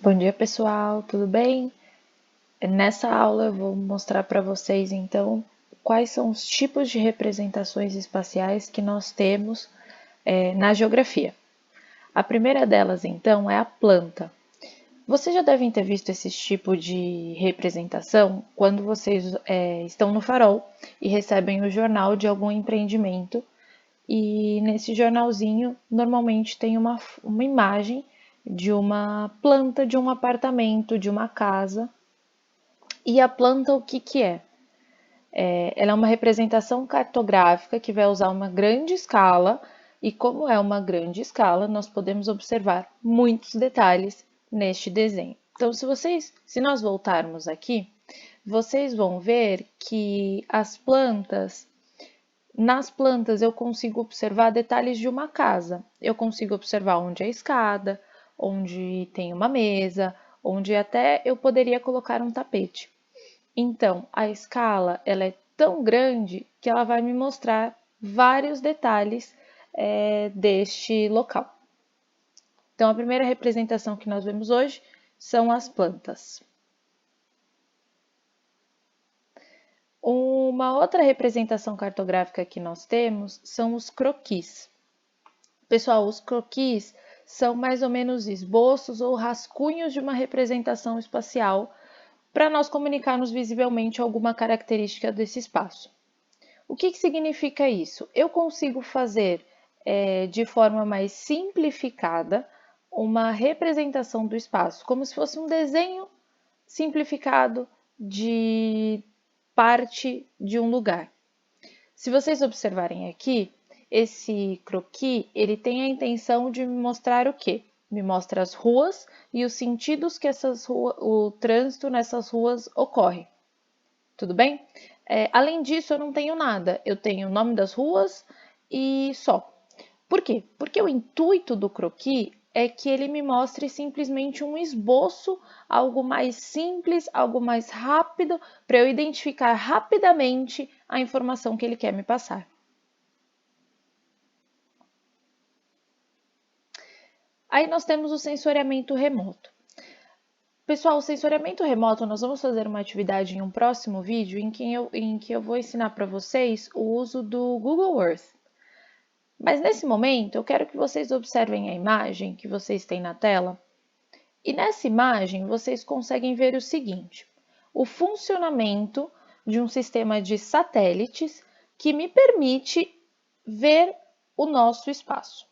Bom dia, pessoal, tudo bem? Nessa aula eu vou mostrar para vocês então quais são os tipos de representações espaciais que nós temos na geografia. A primeira delas então é a planta. Vocês já devem ter visto esse tipo de representação quando vocês estão no farol e recebem o jornal de algum empreendimento. E nesse jornalzinho, normalmente tem uma imagem de uma planta de um apartamento, de uma casa. E a planta, o que que é? Ela é uma representação cartográfica que vai usar uma grande escala, e como é uma grande escala, nós podemos observar muitos detalhes neste desenho. Então, se nós voltarmos aqui, vocês vão ver que nas plantas eu consigo observar detalhes de uma casa. Eu consigo observar onde é a escada, onde tem uma mesa, onde até eu poderia colocar um tapete. Então, a escala ela é tão grande que ela vai me mostrar vários detalhes deste local. Então, a primeira representação que nós vemos hoje são as plantas. Uma outra representação cartográfica que nós temos são os croquis. Pessoal, os croquis são mais ou menos esboços ou rascunhos de uma representação espacial para nós comunicarmos visivelmente alguma característica desse espaço. O que significa isso? Eu consigo fazer de forma mais simplificada uma representação do espaço, como se fosse um desenho simplificado de parte de um lugar. Se vocês observarem aqui, esse croquis, ele tem a intenção de me mostrar o quê? Me mostra as ruas e os sentidos que o trânsito nessas ruas ocorre. Tudo bem? Além disso, eu não tenho nada. Eu tenho o nome das ruas e só. Por quê? Porque o intuito do croquis é que ele me mostre simplesmente um esboço, algo mais simples, algo mais rápido, para eu identificar rapidamente a informação que ele quer me passar. Aí nós temos o sensoriamento remoto. Pessoal, o sensoriamento remoto, nós vamos fazer uma atividade em um próximo vídeo em que eu vou ensinar para vocês o uso do Google Earth. Mas nesse momento, eu quero que vocês observem a imagem que vocês têm na tela. E nessa imagem, vocês conseguem ver o seguinte: o funcionamento de um sistema de satélites que me permite ver o nosso espaço.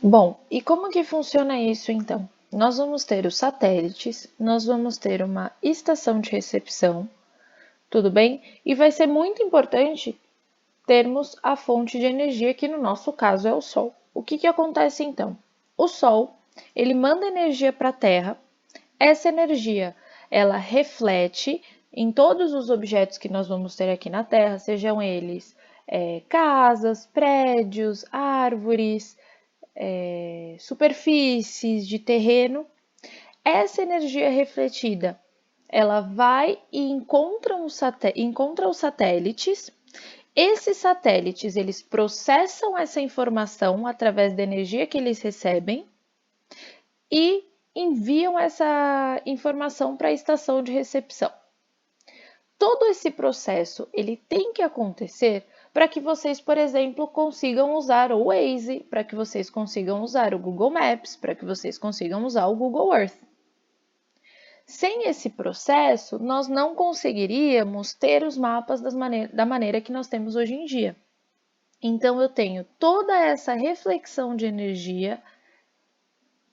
Bom, e como que funciona isso então? Nós vamos ter os satélites, nós vamos ter uma estação de recepção, tudo bem? E vai ser muito importante termos a fonte de energia, que no nosso caso é o Sol. O que acontece então? O Sol, ele manda energia para a Terra, essa energia, ela reflete em todos os objetos que nós vamos ter aqui na Terra, sejam eles casas, prédios, árvores, superfícies de terreno. Essa energia refletida, ela vai e encontra os satélites. Esses satélites, eles processam essa informação através da energia que eles recebem e enviam essa informação para a estação de recepção. Todo esse processo, ele tem que acontecer para que vocês, por exemplo, consigam usar o Waze, para que vocês consigam usar o Google Maps, para que vocês consigam usar o Google Earth. Sem esse processo, nós não conseguiríamos ter os mapas da maneira que nós temos hoje em dia. Então, eu tenho toda essa reflexão de energia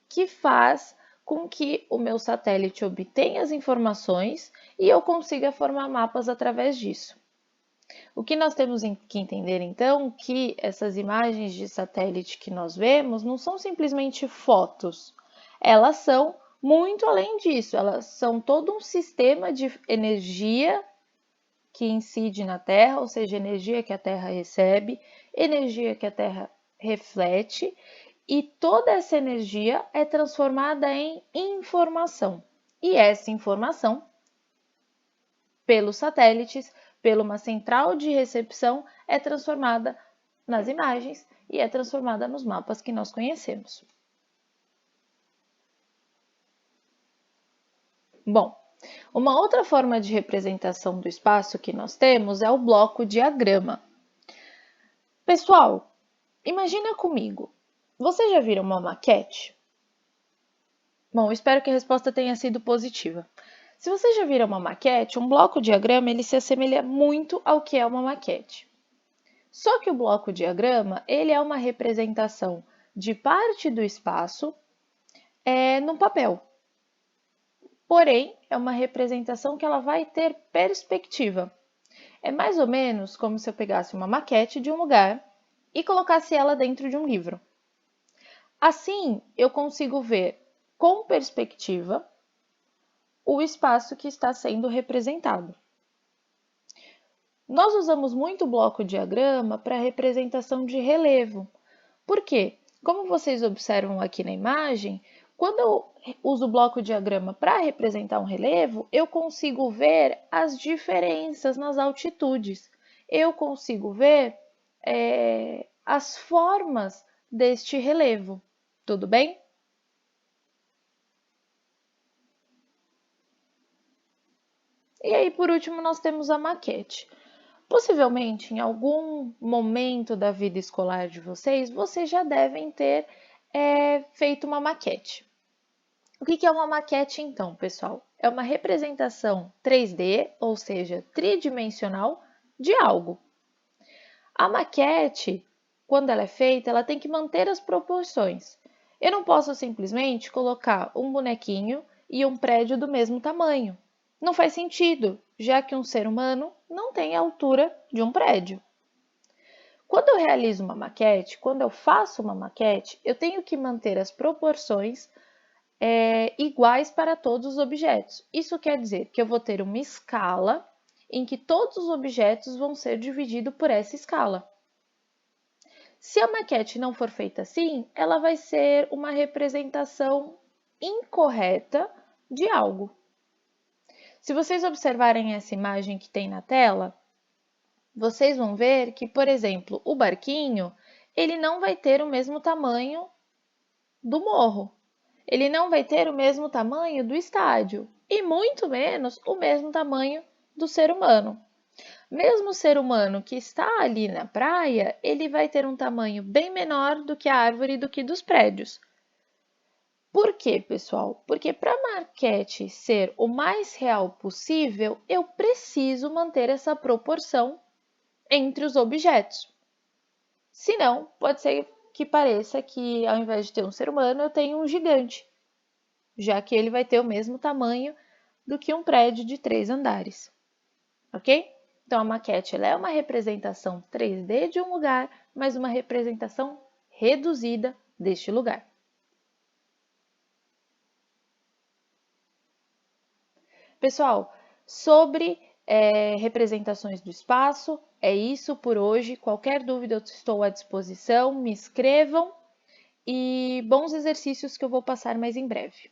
que faz com que o meu satélite obtenha as informações e eu consiga formar mapas através disso. O que nós temos que entender, então, que essas imagens de satélite que nós vemos não são simplesmente fotos, elas são muito além disso, elas são todo um sistema de energia que incide na Terra, ou seja, energia que a Terra recebe, energia que a Terra reflete, e toda essa energia é transformada em informação. E essa informação, pelos satélites, por uma central de recepção, é transformada nas imagens e é transformada nos mapas que nós conhecemos. Bom, uma outra forma de representação do espaço que nós temos é o bloco-diagrama. Pessoal, imagina comigo, vocês já viram uma maquete? Bom, espero que a resposta tenha sido positiva. Se vocês já viram uma maquete, um bloco-diagrama ele se assemelha muito ao que é uma maquete. Só que o bloco-diagrama ele é uma representação de parte do espaço no papel. Porém, é uma representação que ela vai ter perspectiva. É mais ou menos como se eu pegasse uma maquete de um lugar e colocasse ela dentro de um livro. Assim, eu consigo ver com perspectiva o espaço que está sendo representado. Nós usamos muito o bloco-diagrama para representação de relevo. Por quê? Como vocês observam aqui na imagem, quando eu uso o bloco-diagrama para representar um relevo, eu consigo ver as diferenças nas altitudes. Eu consigo ver as formas deste relevo. Tudo bem? E aí, por último, nós temos a maquete. Possivelmente, em algum momento da vida escolar de vocês, vocês já devem ter feito uma maquete. O que é uma maquete, então, pessoal? É uma representação 3D, ou seja, tridimensional, de algo. A maquete, quando ela é feita, ela tem que manter as proporções. Eu não posso simplesmente colocar um bonequinho e um prédio do mesmo tamanho. Não faz sentido, já que um ser humano não tem a altura de um prédio. Quando eu realizo uma maquete, quando eu faço uma maquete, eu tenho que manter as proporções iguais para todos os objetos. Isso quer dizer que eu vou ter uma escala em que todos os objetos vão ser divididos por essa escala. Se a maquete não for feita assim, ela vai ser uma representação incorreta de algo. Se vocês observarem essa imagem que tem na tela, vocês vão ver que, por exemplo, o barquinho, ele não vai ter o mesmo tamanho do morro. Ele não vai ter o mesmo tamanho do estádio e muito menos o mesmo tamanho do ser humano. Mesmo o ser humano que está ali na praia, ele vai ter um tamanho bem menor do que a árvore e do que dos prédios. Por quê, pessoal? Porque para a maquete ser o mais real possível, eu preciso manter essa proporção entre os objetos. Senão, pode ser que pareça que ao invés de ter um ser humano, eu tenho um gigante, já que ele vai ter o mesmo tamanho do que um prédio de 3 andares. Ok? Então, a maquete ela é uma representação 3D de um lugar, mas uma representação reduzida deste lugar. Pessoal, sobre representações do espaço, é isso por hoje. Qualquer dúvida eu estou à disposição, me escrevam e bons exercícios que eu vou passar mais em breve.